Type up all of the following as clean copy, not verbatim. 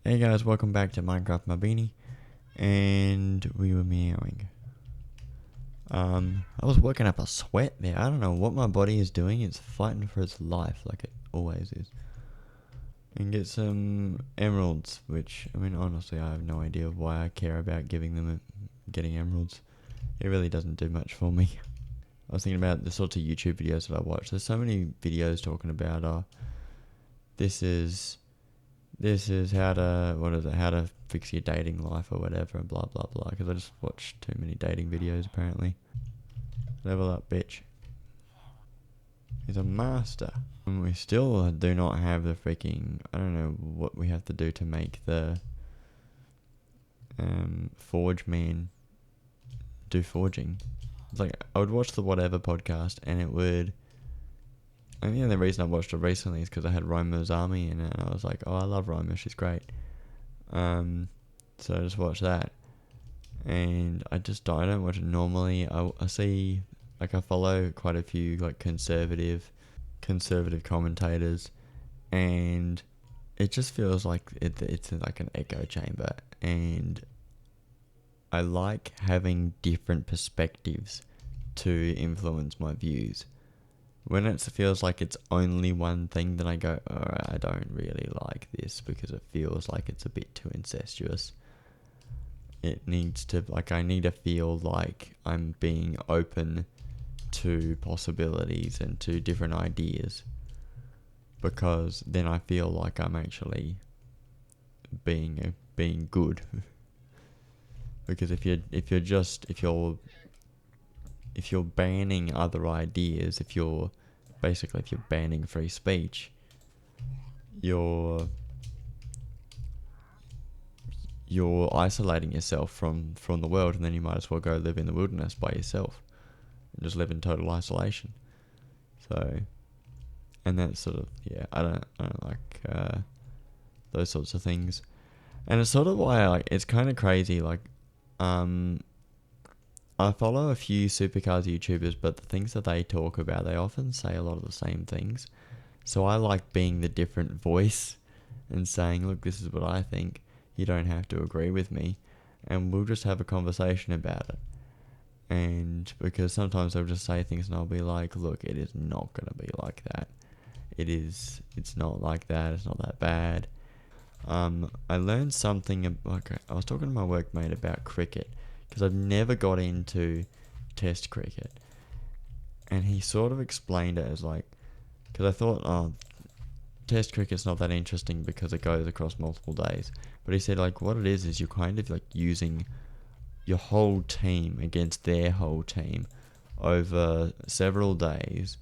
Hey guys, welcome back to Minecraft Mabeanie, and we were meowing. I was working up a sweat there. I don't know what my body is doing. It's fighting for its life, like it always is. And get some emeralds, which, I mean, honestly, I have no idea why I care about getting emeralds. It really doesn't do much for me. I was thinking about the sorts of YouTube videos that I watch. There's so many videos talking about, this is how to fix your dating life or whatever, and blah blah blah, because I just watched too many dating videos apparently. Level up, bitch. He's a master. And we still do not have the freaking, I don't know what we have to do to make the forge man do forging. It's like, I would watch the whatever podcast and it would, and the only reason I watched it recently is because I had Roma's Army in it, and I was like, oh, I love Roma, she's great. So I just watched that, and I don't watch it normally. I see, like, I follow quite a few like conservative commentators, and it just feels like it's like an echo chamber, and I like having different perspectives to influence my views. When it feels like it's only one thing, then I go, alright, I don't really like this because it feels like it's a bit too incestuous. It needs to, like, I need to feel like I'm being open to possibilities and to different ideas, because then I feel like I'm actually being good. Because if you're banning other ideas, if you're banning free speech, you're isolating yourself from the world, and then you might as well go live in the wilderness by yourself and just live in total isolation. So, and that's sort of, yeah, I don't like those sorts of things. And it's sort of why it's kind of crazy, I follow a few Supercars YouTubers, but the things that they talk about, they often say a lot of the same things. So I like being the different voice and saying, look, this is what I think. You don't have to agree with me, and we'll just have a conversation about it. And because sometimes they'll just say things and I'll be like, look, it is not going to be like that. It's not like that. It's not that bad. I learned something, I was talking to my workmate about cricket, because I've never got into test cricket, and he sort of explained it as like, because I thought, oh, test cricket's not that interesting because it goes across multiple days, but he said, like, what it is you're kind of like using your whole team against their whole team over several days,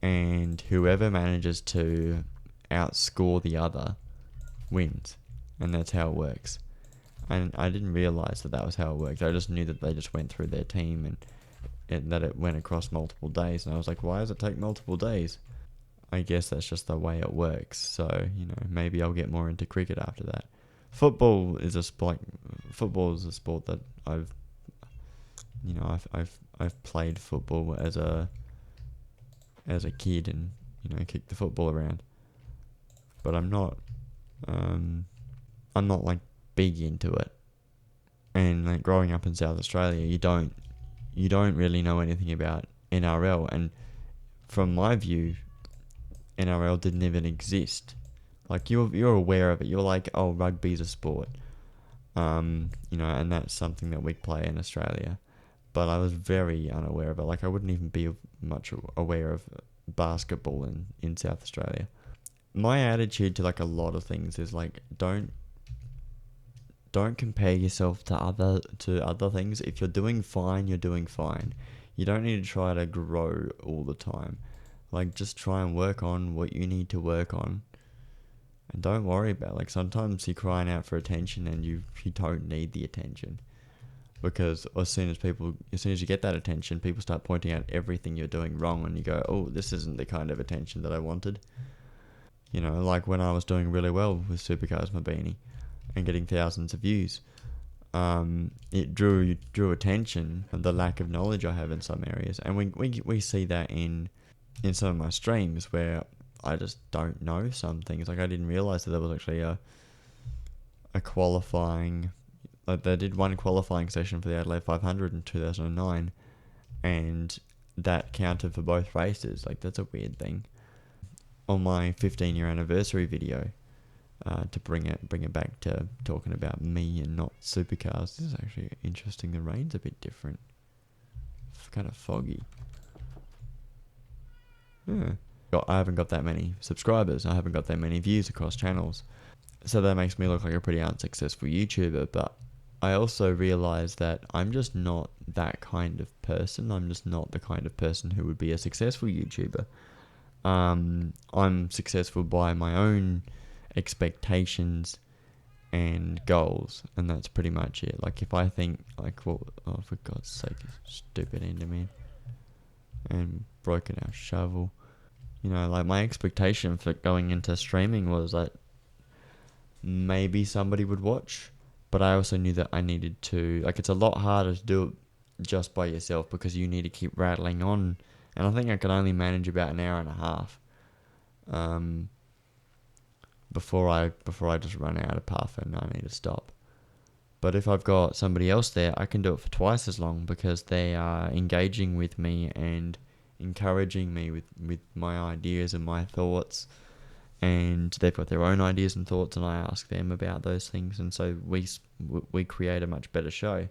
and whoever manages to outscore the other wins, and that's how it works. And I didn't realise that was how it worked. I just knew that they just went through their team and that it went across multiple days. And I was like, why does it take multiple days? I guess that's just the way it works. So, maybe I'll get more into cricket after that. Football is a sport that I've played football as a kid, and kicked the football around. But I'm not like big into it. And like growing up in South Australia, you don't really know anything about NRL, and from my view, NRL didn't even exist. Like, you're aware of it. You're like, oh, rugby's a sport, and that's something that we play in Australia. But I was very unaware of it. Like, I wouldn't even be much aware of basketball in South Australia. My attitude to like a lot of things is like, don't compare yourself to other things. If you're doing fine, you're doing fine. You don't need to try to grow all the time. Like, just try and work on what you need to work on, and don't worry about, like, sometimes you're crying out for attention and you don't need the attention, because as soon as you get that attention, people start pointing out everything you're doing wrong, and you go, oh, this isn't the kind of attention that I wanted. Like when I was doing really well with Supercars Mabeanie and getting thousands of views, it drew attention, the lack of knowledge I have in some areas, and we see that in some of my streams where I just don't know some things. Like, I didn't realize that there was actually a qualifying, like they did one qualifying session for the Adelaide 500 in 2009, and that counted for both races. Like, that's a weird thing. On my 15-year anniversary video, to bring it back to talking about me and not supercars. This is actually interesting. The rain's a bit different. It's kind of foggy. Yeah. I haven't got that many subscribers. I haven't got that many views across channels. So that makes me look like a pretty unsuccessful YouTuber. But I also realize that I'm just not that kind of person. I'm just not the kind of person who would be a successful YouTuber. I'm successful by my own expectations and goals, and that's pretty much it. Like, if I think, like, well, oh, for God's sake, stupid Enderman, and broken our shovel. You know, like, my expectation for going into streaming was that maybe somebody would watch, but I also knew that I needed to, like, it's a lot harder to do it just by yourself because you need to keep rattling on, and I think I could only manage about an hour and a half before I just run out of puff and I need to stop. But if I've got somebody else there, I can do it for twice as long because they are engaging with me and encouraging me with my ideas and my thoughts, and they've got their own ideas and thoughts, and I ask them about those things, and so we create a much better show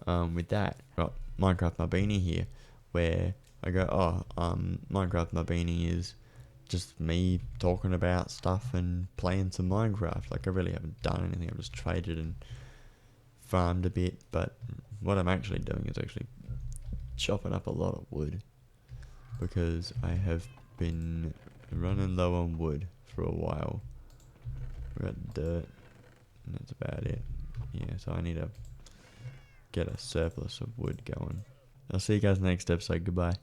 with that. Got Minecraft Mabeanie here, where I go, Minecraft Mabeanie is just me talking about stuff and playing some Minecraft. Like, I really haven't done anything. I've just traded and farmed a bit, but what I'm actually doing is actually chopping up a lot of wood because I have been running low on wood for a while. We got dirt, and that's about it. Yeah, so I need to get a surplus of wood going. I'll see you guys next episode. Goodbye.